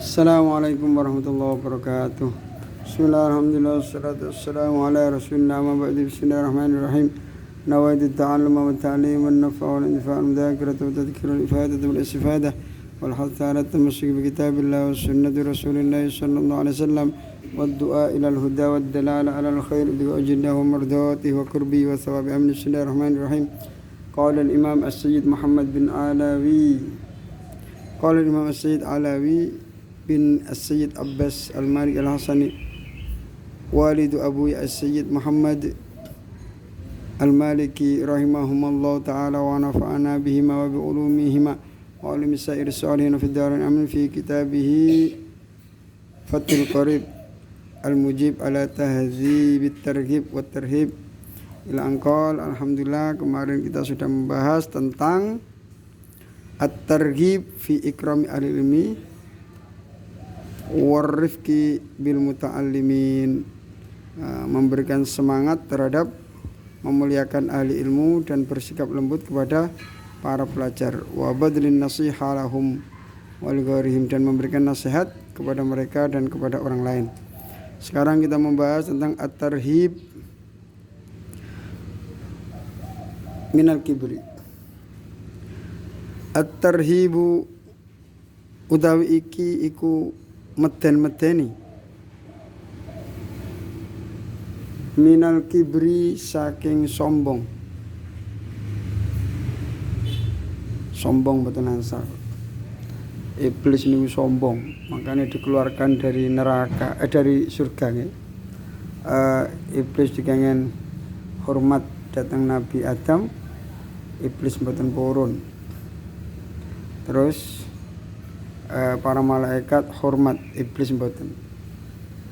Assalamualaikum warahmatullahi wabarakatuh. Bismillahirrahmanirrahim. Wassalatu wassalamu ala rasulillah wa ba'du. Bismillahirrahmanirrahim. Nawaitu ta'alluma wa ta'lim wa nafa wa intifa' al-mudhakirata wa tadhkira al-ifadata wal istifada wal hatha ala tamassuk bi kitabillah wa sunnati rasulillah sallallahu alaihi wasallam wa ad-du'a ila al-huda wa ad-dalala ala al-khair bi wajhihi wa mardatihi wa qurbi wa thawabi. Bismillahirrahmanirrahim. Qala al-imam as-sayyid Muhammad bin Alawi قال الإمام السيد علاوي بن السيد عباس المالك الحسني والد أبوي السيد محمد المالكي رحمهما الله تعالى ونفعنا بهما وبعلومهما وعلم سائر الصالحين في الدارين آمين في كتابه فتح القريب المجيب على تهذيب الترغيب والترهيب ila angkol. Alhamdulillah, kemarin kita sudah membahas tentang at-targhib fi ikrami ahli ilmi warifqi bil muta'allimin, memberikan semangat terhadap memuliakan ahli ilmu dan bersikap lembut kepada para pelajar, wa badlin nasiha lahum wal ghairihim, dan memberikan nasihat kepada mereka dan kepada orang lain. Sekarang kita membahas tentang at-tarhib minal kibri. At-tarhibu utawi iki iku meden-medeni minal kibri saking sombong. Sombong betul ansar. Iblis niku sombong, makanya dikeluarkan dari neraka, dari surga ya. Iblis dikangen hormat datang Nabi Adam, iblis mboten purun. Terus para malaikat hormat, iblis mboten.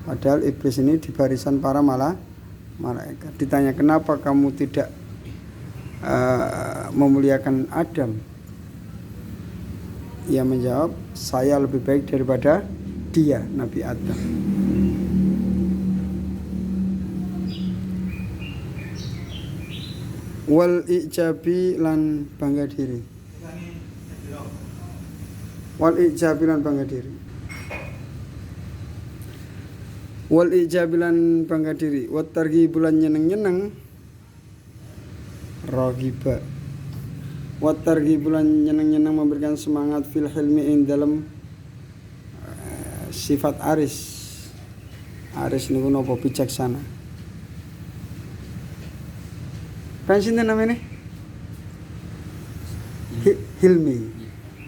Padahal iblis ini di barisan para malaikat. Ditanya, kenapa kamu tidak memuliakan Adam? Ia menjawab, saya lebih baik daripada dia, Nabi Adam. Wal ijabi lan bangga diri. Wal ijabi lan bangga diri. Wal ijabi lan bangga diri. Wat targhib lan nyeneng-nyeneng. Raghiba. Wat targhib lan nyeneng-nyeneng memberikan semangat fil hilmi ing dalam sifat aris. Aris niku napa bijaksana. Kan sinten namanya? Hilmi.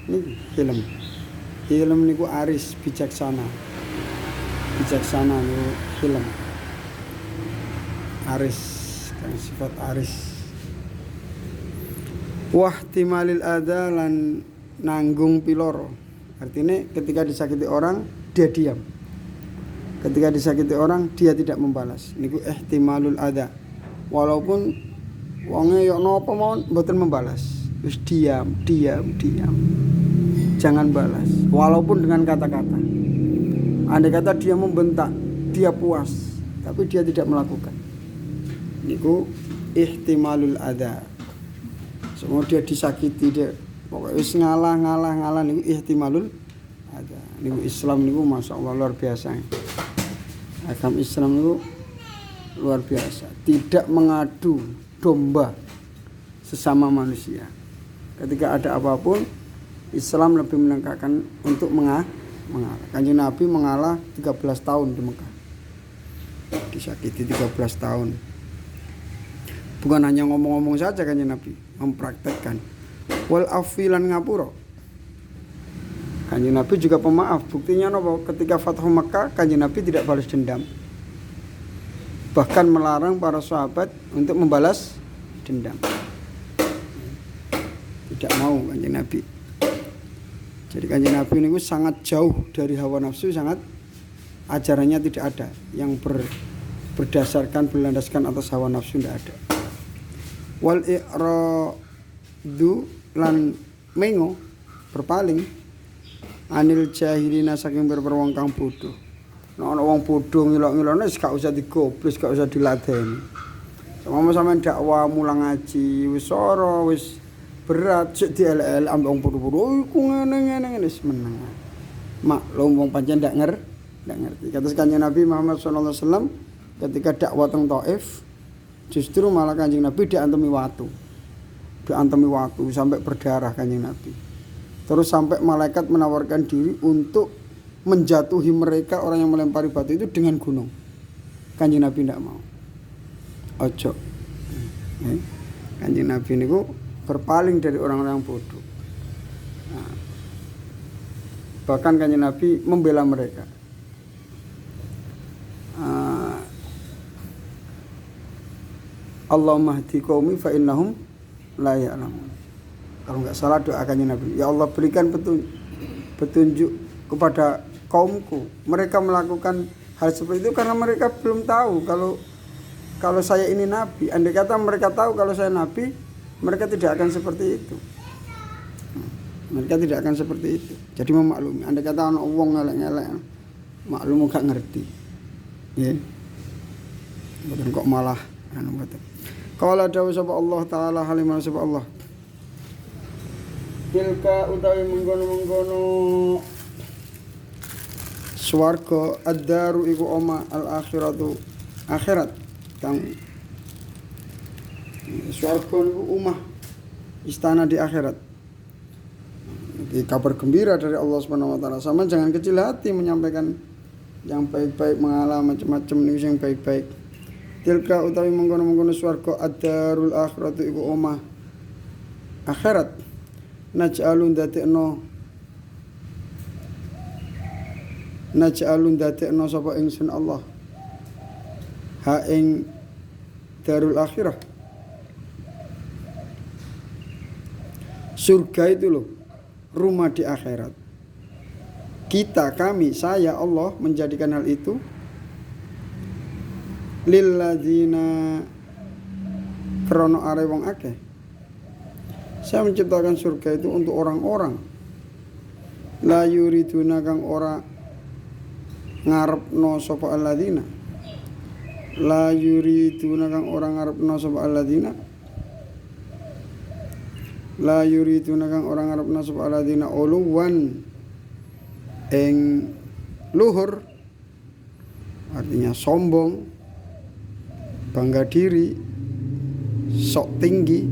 Ini hilm. Hilm niku aris, bijaksana. Bijaksana niku hilm. Aris, kan sifat aris. Wahtimalil adza lan nanggung piloro. Artinya ketika disakiti orang dia diam. Ketika disakiti orang dia tidak membalas. Niku ihtimalul adza. Walaupun wonge yo napa mawon mboten membalas. Terus diam. Jangan balas, walaupun dengan kata-kata. Andai kata dia membentak, dia puas, tapi dia tidak melakukan. Niku ihtimalul adza. Semua dia disakiti, dia pokoknya wis ngalah niku ihtimalul adza. Niku Islam niku masyaallah luar biasa. Agama Islam niku luar biasa, tidak mengadu domba sesama manusia. Ketika ada apapun, Islam lebih menekankan untuk mengalah. Kanjeng Nabi mengalah 13 tahun di Mekah. Disakiti 13 tahun. Bukan hanya ngomong-ngomong saja Kanjeng Nabi, mempraktekkan. Wal afilan ngapura. Kanjeng Nabi juga pemaaf. Buktinya napa? Ketika Fathu Mekah, Kanjeng Nabi tidak balas dendam. Bahkan melarang para sahabat untuk membalas dendam. Tidak mau Kanjeng Nabi. Jadi Kanjeng Nabi ini sangat jauh dari hawa nafsu, sangat ajarannya tidak ada yang berdasarkan berlandaskan atas hawa nafsu, tidak ada. Wal i'radu lan mengo, berpaling anil jahilina saking berperwong kang bodoh. Nek ana wong bodoh ngilok-ngilokne wis gak usah digoblos, gak usah diladeni. Sama sampean dakwah mulang ngaji wis ora wis berat sik dielek-elek ambek wong bodoh-bodoh iku ngene wis meneng. maklum wong pancen ndak ngerti. Kados Kanjeng Nabi Muhammad sallallahu alaihi wasallam ketika dakwah teng Thaif justru malah Kanjeng Nabi diantemi watu sampai berdarah Kanjeng Nabi. Terus sampai malaikat menawarkan diri untuk menjatuhi mereka orang yang melempari batu itu dengan gunung. Kanjeng Nabi tidak mau. Ojo. Kanjeng Nabi niku berpaling dari orang-orang bodoh. Nah, bahkan Kanjeng Nabi membela mereka. Allahumma hdi qaumi fa innahum la ya'lamun. Kalau enggak salah doa Kanjeng Nabi, ya Allah berikan petunjuk kepada kaumku. Mereka melakukan hal seperti itu karena mereka belum tahu kalau saya ini nabi. Andai kata mereka tahu kalau saya nabi, mereka tidak akan seperti itu. Mereka tidak akan seperti itu. Jadi memaklumi. Andai kata ana wong ngelek-ngelek, maklum gak ngerti. Ya. Mboten kok malah anu mboten. Qala dawu sapa Allah taala halimah sapa Allah. Tilka utawi menggono-menggono swarga ad-daru iku oma al-akhiratu akhirat kang swarga niku omah istana di akhirat. Ini kabar gembira dari Allah Subhanahu wa taala. Sama jangan kecil hati menyampaikan yang baik-baik, mengalami macam-macam niku yang baik-baik. Tilka utawi mengkono-mengkono swarga ad-darul akhiratu iku omah akhirat. Naj'alun dadekno sapa ingsun Allah ha ing darul akhirah. Surga itu loh, rumah di akhirat. Kami, saya Allah menjadikan hal itu lilladzina krono are wong akeh. Saya menciptakan surga itu untuk orang-orang la yuriduna kang ora ngarepno sapa alladzina. La yuriduna kang ora ngarepno sapa alladzina. La yuriduna kang ora ngarepno sapa alladzina uluwan ing luhur, artinya sombong, bangga diri, sok tinggi,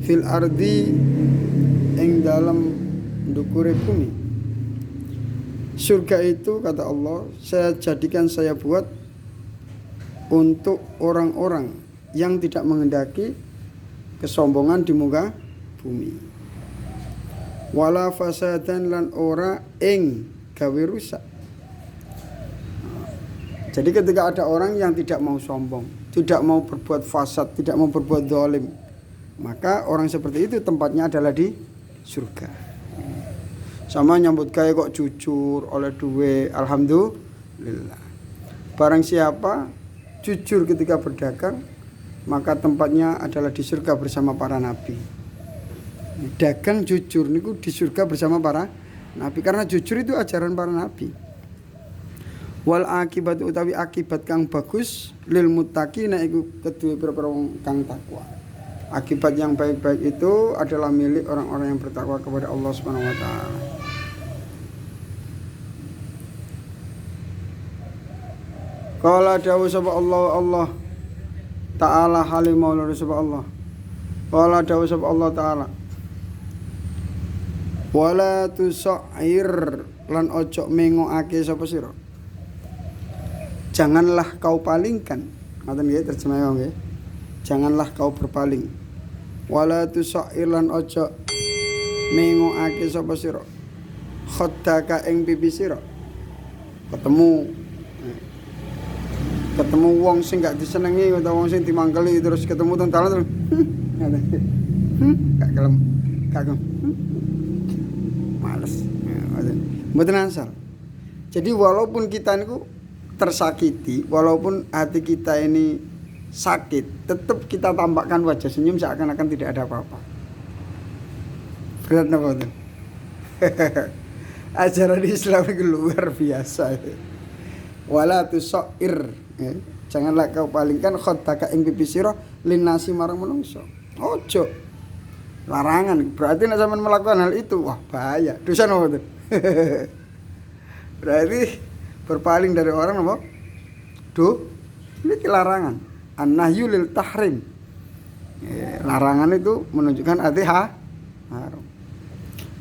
fil ardi ing dalam ndukure bumi. Surga itu kata Allah, saya buat untuk orang-orang yang tidak menghendaki kesombongan di muka bumi. Wala fasadan lan ora ing gawe rusak. Jadi ketika ada orang yang tidak mau sombong, tidak mau berbuat fasad, tidak mau berbuat zalim, maka orang seperti itu tempatnya adalah di surga. Sama nyambut gawe kok jujur oleh duwe, alhamdulillah. Barang siapa jujur ketika berdagang, maka tempatnya adalah di surga bersama para nabi. Dagang jujur niku di surga bersama para nabi, karena jujur itu ajaran para nabi. Wal akibat utawi akibat kang bagus lil muttaqina iku kedue pira-pira wong kang takwa. Akibat yang baik-baik itu adalah milik orang-orang yang bertakwa kepada Allah Subhanahu wa taala. Qala dawu sapa Allah taala halimau lur sapa Allah. Qala dawu sapa Allah taala. Wala tusair lan ojo mengoake sapa sira. Janganlah kau palingkan. Ngoten nggih terjemahane nggih. Janganlah kau berpaling. Wala tusair lan ojo mengoake sapa sira. Khaddaka ing pipi sira. Ketemu wong sing gak disenengi utawa wong sing dimangkeli terus ketemu teng dalan terus gak gelem males mboten asal. Jadi walaupun kita niku tersakiti, walaupun hati kita ini sakit, tetap kita tampakkan wajah senyum seakan-akan tidak ada apa-apa. Berat napa itu? Ajaran Islam itu luar biasa. Wala tusair, ya. Janganlah kau palingkan khaddaka ing pipi sira linnasi marang manungsa. Ojo. Larangan. Berarti nek sampean melakukan hal itu, wah bahaya. Dosa napa itu? Berarti berpaling dari orang apa? Ini larangan. An-nahyu lil tahrim. Larangan itu menunjukkan haram.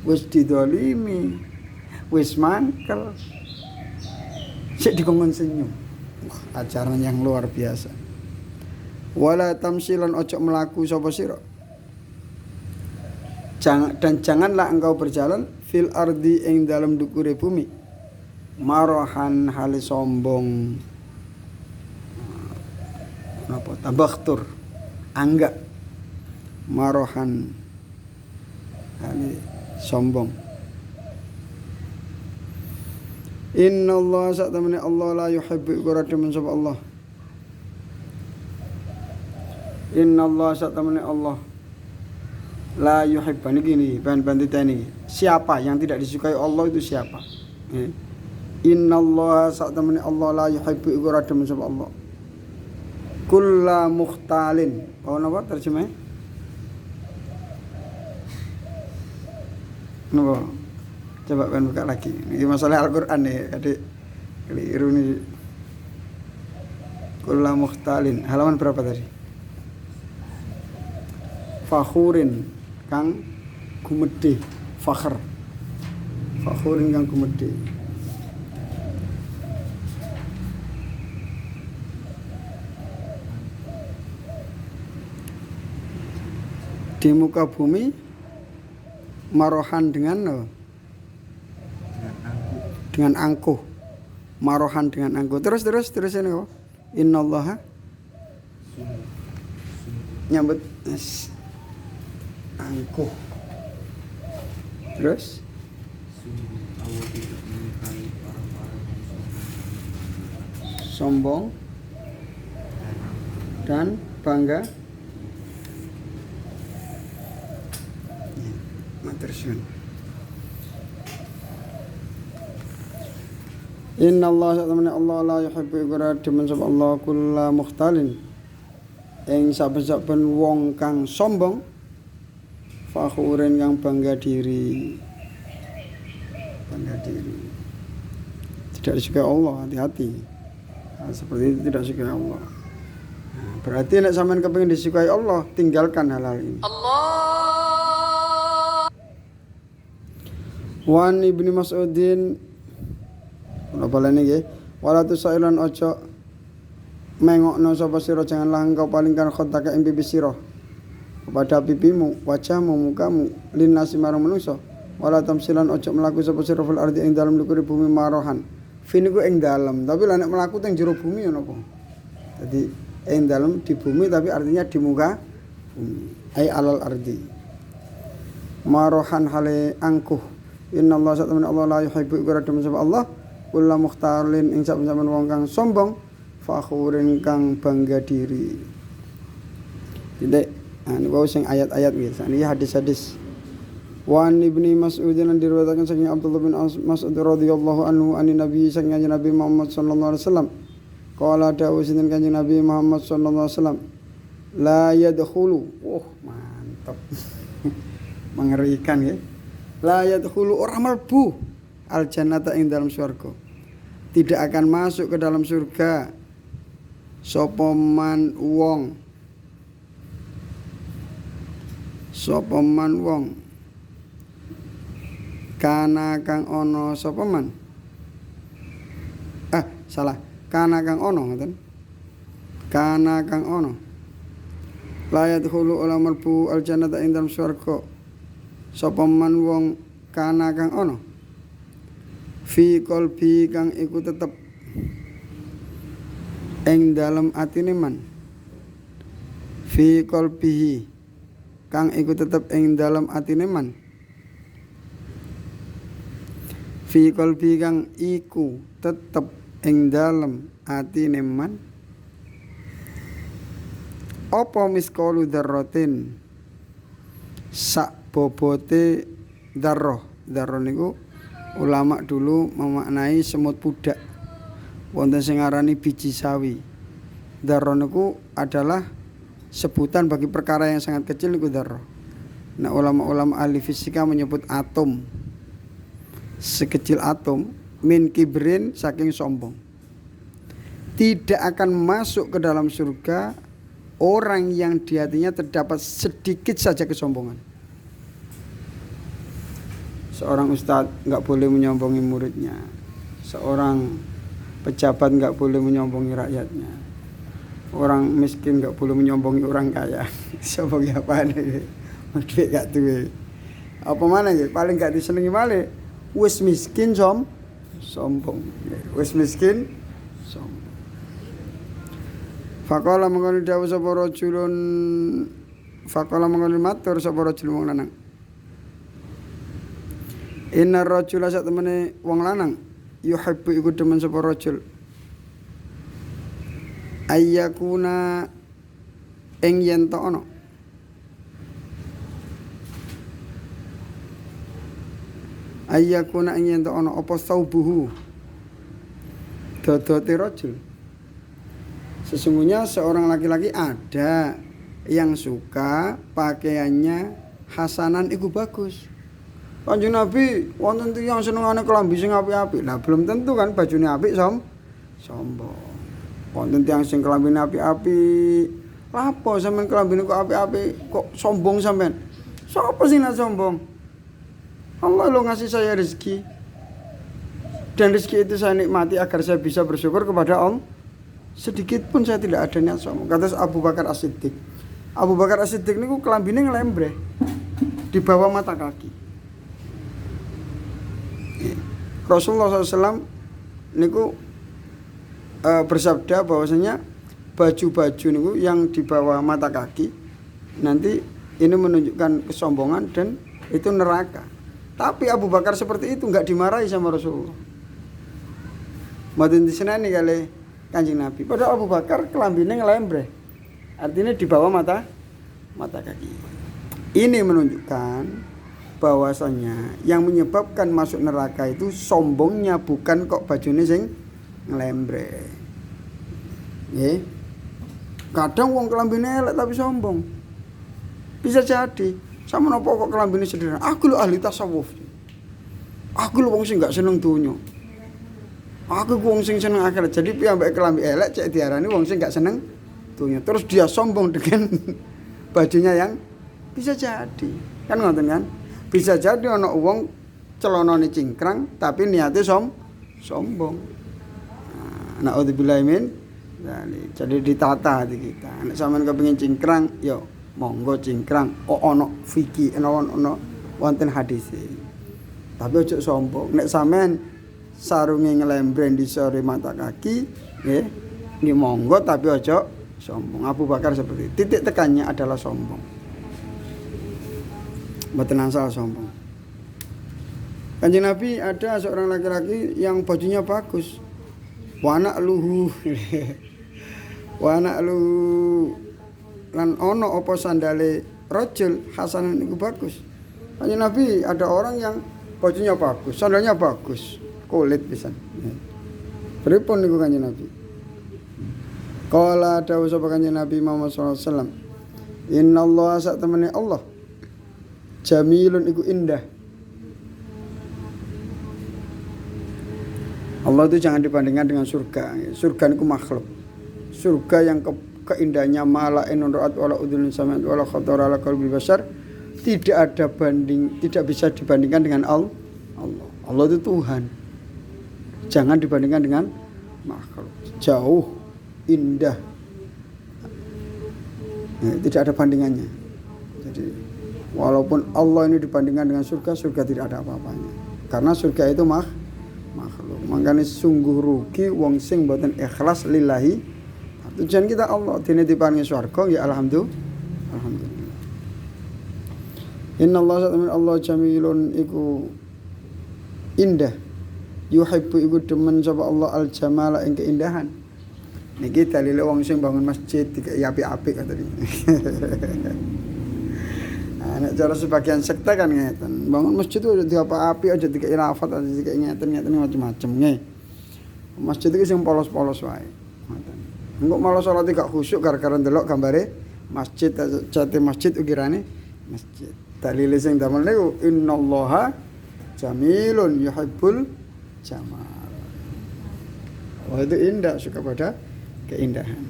Wis didolimi, wis mangkel, sik dikongkon senyum. Ajaran yang luar biasa. Wala tamsilan ojo melaku sapa sira. Dan janganlah engkau berjalan fil ardi ing dalam dukure bumi. Marahan hale sombong. Napa tabakhtur? Angga. Marahan hale sombong. Inna Allah sa'tamani Allah la yuhibbu quratum sapa Allah. Inna Allah sa'tamani Allah la yuhibbu ini bahan-bahan ini. Siapa yang tidak disukai Allah itu siapa? Inna Allah sa'tamani Allah la yuhibbu quratum sapa Allah. Kulla mukhtalin. Oh napa terjemahnya? Napa? Coba kan buka lagi. Ini masalah Al-Qur'an nih, Adik. Keliru nih. Kulla mukhtalin. Halaman berapa tadi? Fakhurin kang gumedhe, fakhr. Fakhurin kang gumedhe. Di muka bumi marohan dengan angkuh. Marohan dengan angkuh. Terus ini kok. Innallaha nyambut angkuh. Terus sombong dan bangga. Matersun. Inna Allah sa'tamani Allah la yuhibbu iqradam sapa Allah kulla mukhtalin. Ing saben-saben wong kang sombong, fakhurin kang bangga diri. Tidak disukai Allah, hati-hati. Nah, seperti itu tidak disukai Allah. Nah, berarti nek sampean kepengin disukai Allah, tinggalkan hal-hal ini. Wan Ibnu Mas'udin apa lene nggih wala tusailan ojo mengokno sapa sira janganlah engkau palingkan khottaka ing pipi sira kepada pipimu wajahmu mukamu linnasi marang manusa wala tamsilan ojo mlaku sapa sira fil ardi ing dalem lukure bumi marohan fin iku ing dalem tapi lha nek mlaku teng jero bumi ngono apa dadi ing dalem di bumi tapi artinya di muka bumi ai alal ardi marohan hale angkuh. Inna Allah sa'tamani Allah la yuhibbu iqradam sapa Allah kulla mukhtalin ing saben-saben wong kang sombong fakhurin kang bangga diri. Tidak, ini wau sing ayat-ayat iki. Saniki hadis-hadis. Wa Ibnu Mas'ud lan diriwayatkan saking Abdullah bin Mas'ud radhiyallahu anhu anin Nabi saking Nabi Muhammad sallallahu alaihi wasallam. Qala dawuh sinten Kanjeng Nabi Muhammad sallallahu alaihi wasallam. La yadkhulu. Mantap. Mengerikan ya. La yadkhulu ora mlebu al jannata ing dalam surga. Tidak akan masuk ke dalam surga sapa man wong kana kang ana sapa man kana kang ana ngoten kana kang ana la yadkhulu ora mlebu al jannata ing dalam surga sapa man wong kana kang ana fi qalbi kang iku tetep ing dalem atine man fi qalbihi kang iku tetep ing dalem atine man fi qalbi kang iku tetep ing dalem atine man apa miskalu dzarratin sak bobote darroh niku ulama dulu memaknai semut pudak wonten sing ngarani biji sawi. Darroh niku adalah sebutan bagi perkara yang sangat kecil niku darroh. Nah ulama-ulama ahli fisika menyebut atom sekecil atom min kibrin saking sombong. Tidak akan masuk ke dalam surga orang yang di hatinya terdapat sedikit saja kesombongan. Seorang ustadz nggak boleh menyombongi muridnya. Seorang pejabat nggak boleh menyombongi rakyatnya. Orang miskin nggak boleh menyombongi orang kaya. Sombongi apa nih? Duit gak duwe. Apa mana ya? Paling gak disenengi malih. Wis miskin sombong. Wis miskin sombong. Faqala mangkon dawuh sapa rajulun faqala mangkon matur sapa rajul wong lanang. Innar rajula sak temene wong lanang yuhibbu iku demen sapa rajul. Ayyakuna ing yen to ana. Ayyakuna ing yen to ana apa saubuhu. Dodote rajul. Sesungguhnya seorang laki-laki ada yang suka pakaiannya hasanan iku bagus. Kanjeng Nabi wonten tiyang senengane klambi sing apik-apik. Lah belum tentu kan bajune apik sombong. Wonten tiyang sing klambine apik-apik. Lah apa sampean klambine kok apik-apik kok sombong sampean? Sapa sing nak sombong? Allah lo ngasih saya rezeki. Dan rezeki itu saya nikmati agar saya bisa bersyukur kepada Allah. Sedikit pun saya tidak ada niat sombong. Kata Abu Bakar As-Siddiq. Abu Bakar As-Siddiq niku kelambine ngelembre di bawah mata kaki. Rasulullah SAW niku bersabda bahwasanya baju-baju niku yang di bawah mata kaki nanti ini menunjukkan kesombongan dan itu neraka. Tapi Abu Bakar seperti itu nggak dimarahi sama Rasulullah. Mboten diseneni kali Kanjeng Nabi. Padahal Abu Bakar kelambine ngelembre. Artinya di bawah mata kaki. Ini menunjukkan bahwasanya yang menyebabkan masuk neraka itu sombongnya, bukan kok bajune sing ngelembre. Nggih. Kadang wong kelambine elek tapi sombong. Bisa jadi. Sama napa kok kelambine sederhana? Aku lho ahli tasawuf. Aku lho wong sing gak seneng donya. Aku wong sing seneng akhirat. Jadi piyambake kelambi elek cek diarani wong sing gak seneng dunya. Terus dia sombong dengan bajunya yang bisa jadi. Kan ngoten kan? Bisa jadi ana wong celanane cingkrang tapi niate sombong. Nah, naudzubillah min dzalik. Jadi ditata hati kita. Nek sampean kepengin cingkrang, yo monggo cingkrang. Ana fikih, ana wonten hadis. Tapi ojo sombong. Nek sampean sarunge ngelembre di sore mata kaki, nggih, nggih monggo tapi ojo sombong. Abu Bakar seperti itu. Titik tekannya adalah sombong. Mboten asal sombong. Kanjeng Nabi ada seorang laki-laki yang bajunya bagus. Wana luhu. Wana luhu. Lan ono apa sandale rajul hasanan iku bagus. Kanjeng Nabi ada orang yang bajunya bagus, sandalnya bagus, kulit pisan. Pripun niku Kanjeng Nabi? Qala dawuh sapa Kanjeng Nabi Muhammad sallallahu alaihi wasallam. Innallaha sak temene Allah jamilun iku indah. Allah itu jangan dibandingkan dengan surga. Surga itu makhluk. Surga yang keindahannya mala inun ra'at wala udhun sami'at wala khatara ala qalbi bashar, tidak bisa dibandingkan dengan Allah. Allah itu Tuhan. Jangan dibandingkan dengan makhluk. Jauh, indah. Tidak ada bandingannya. Jadi walaupun Allah ini dibandingkan dengan surga, surga tidak ada apa-apanya. Karena surga itu makhluk. Makanya sungguh rugi wong sing mboten ikhlas lillahi. Tujuan kita Allah dene diparingi swarga ya alhamdulillah. Innallaha Allah jamilun iku indah. Yuhibbu iku demen sapa Allah al-jamala ing keindahan. Niki dalile wong sing bangun masjid dikai apik-apik katanya. Nek cara sebagian sekte kan ngeten. Bangun masjid itu aja diapa-api aja dikai lafat aja dikai ngeten macam-macam nggih. Masjid iki sing polos-polos wae. Ngoten. Engko malah salat gak khusyuk gara-gara ndelok gambare masjid, cate masjid ukirane masjid. Dalile sing damel niku innallaha jamilun yuhibbul jamal. Oh itu indah, suka pada keindahan.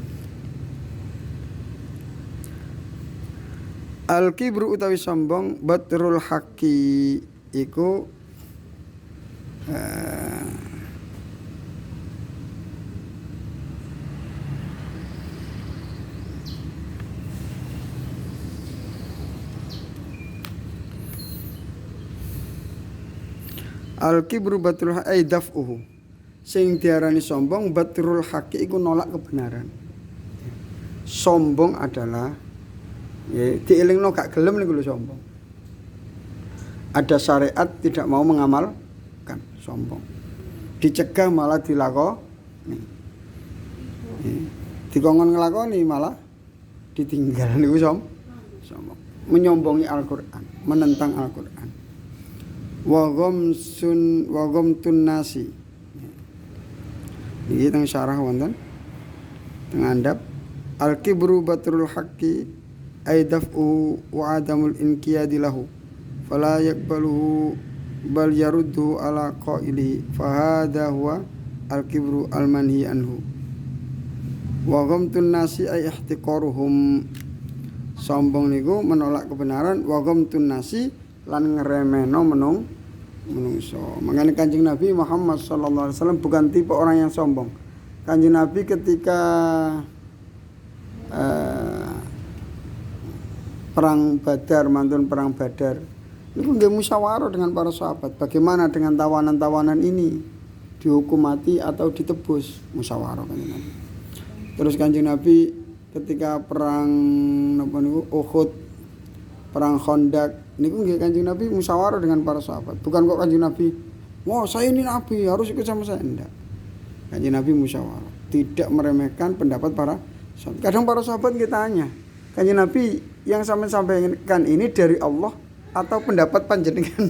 Al-kibru utawi sombong batrul haqqi iku al-kibru batrul haqqi daf'uhu. Sing diarani sombong batrul haqqi iku nolak kebenaran. Sombong adalah ya dielingno gak gelem niku lho sombong. Ada syariat tidak mau mengamalkan, sombong. Dicegah malah dilakoni. Dikongkon nglakoni malah ditinggal niku sombong. Menyombongi Al-Qur'an, menentang Al-Qur'an. Wa ghamtun nasi. Iki teng syarah wonten teng andap al-kibru batrul haqqi ay daf'u wa adamul inqiyadi lahu fala yaqbaluhu bal yaruddu ala qailihi fa hadha huwa al-kibru al-manhi anhu. Wa ghamtun nasi ay ihtiqaruhum. Sombong niku menolak kebenaran, wa ghamtun nasi lan ngremehno menungso. Makanya Kanjeng Nabi Muhammad sallallahu alaihi wasallam bukan tipe orang yang sombong. Kanjeng Nabi ketika perang Badar, mantun perang Badar, itu nggih musyawarah dengan para sahabat. Bagaimana dengan tawanan-tawanan ini? Dihukum mati atau ditebus? Musyawarah Kanjeng Nabi. Terus Kanjeng Nabi ketika perang napa niku Uhud, perang Khandaq niku nggih Kanjeng Nabi musyawarah dengan para sahabat. Bukan kok Kanjeng Nabi, "Wah, saya ini nabi, harus ikut sama saya." Enggak. Kanjeng Nabi musyawarah, tidak meremehkan pendapat para sahabat. Kadang para sahabat kita tanya, "Kanjeng Nabi, yang sampean sampaikan ini dari Allah atau pendapat panjenengan?"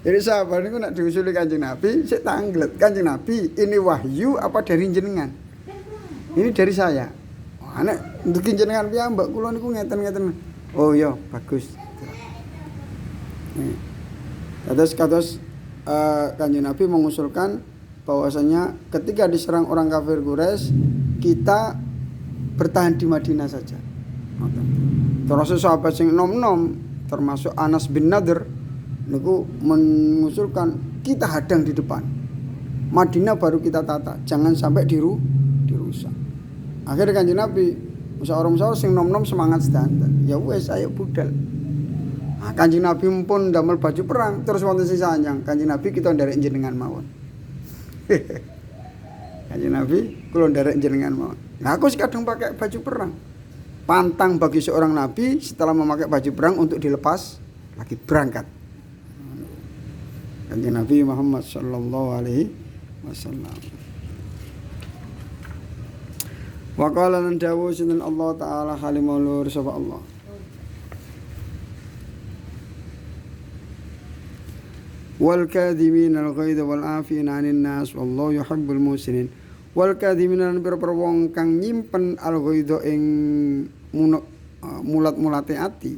Jadi sahabat niku nak diusuli Kanjeng Nabi, sik tanglet. "Kanjeng Nabi, ini wahyu apa dari jenengan?" "Ini dari saya." "Wah, nek ndugi jenengan piyambak kula niku ngeten-ngeten." "Oh iya, bagus." Kados Kanjeng Nabi mengusulkan bahwasanya ketika diserang orang kafir Quraisy, kita bertahan di Madinah saja. Terus sahabat sing nom-nom termasuk Anas bin Nadir niku mengusulkan kita hadang di depan. Madinah baru kita tata, jangan sampai dirusak. Akhirnya Kanjeng Nabi musyawarah sing nom-nom semangat sedanten. Ya wis ayo budal. Nah, Kanjeng Nabi pun damel baju perang, terus wonten sing sanjang. Kanjeng Nabi kita nderek jenengan mawon. Kanjeng Nabi kula nderek jenengan mawon. Nah, aku kadang pakai baju perang. Pantang bagi seorang nabi setelah memakai baju perang untuk dilepas lagi berangkat. Kanjeng Nabi Muhammad sallallahu alaihi wasallam. Wa qala lan dawu sinten Allah taala halimulur sapa Allah. Wal kadhimin al ghaidha wal afina 'anil nas wallahu yuhibbul muhsinin. Wal kadhimin lan pira wong kang nyimpen al ghaidha ing mulat-mulate ati.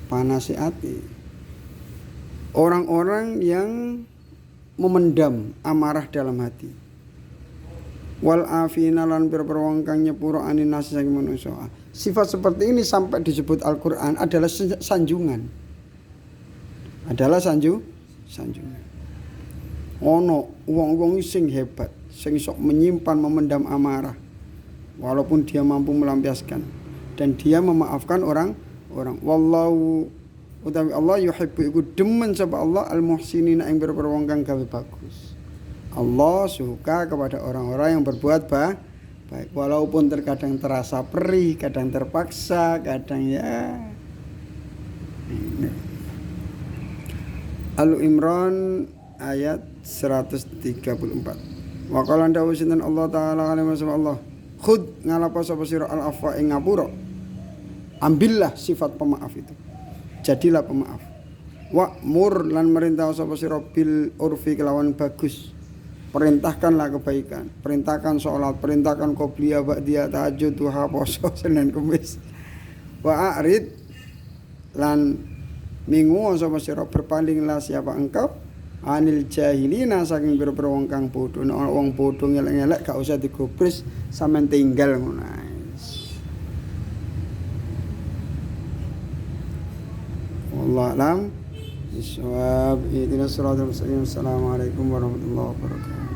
Panase ati. Orang-orang yang memendam amarah dalam hati. Wal afina lan pira wong kang nyepuro anin nas saking manusa. Sifat seperti ini sampai disebut Al-Qur'an adalah sanjungan. Adalah sanjungan. Ono wong-wong sing hebat, sing sok menyimpan memendam amarah. Walaupun dia mampu melampiaskan dan dia memaafkan orang. Wallahu utawi Allah yuhibbu iku demen sapa Allah al-muhsinin ing pira wong kang gawe bagus. Allah suka kepada orang-orang yang berbuat baik walaupun terkadang terasa perih, kadang terpaksa, kadang ya. Al-Imran ayat 134. Wa qala dawu sinten Allah taala alaihi wasallam Allah khud ngalapa sapa sira al-afwa ing ngapura. Ambillah sifat pemaaf itu. Jadilah pemaaf. Wa mur lan merintah sapa sira bil urfi kelawan bagus. Perintahkanlah kebaikan, perintahkan sholat, perintahkan qobliyah, ba'diyah, tahajud, duha, poso, Senin Kamis. Wa a'rid lan mingu sapa sira berpalinglah siapa engkau anil jahilina saking pira-pira wong kang bodho. Nek ana wong bodho ngelek-ngelek gak usah digubris sampean tinggal ngono ae. Wallahu a'lam bishawab. Ihdinas siratal mustaqim. Assalamualaikum warahmatullahi wabarakatuh.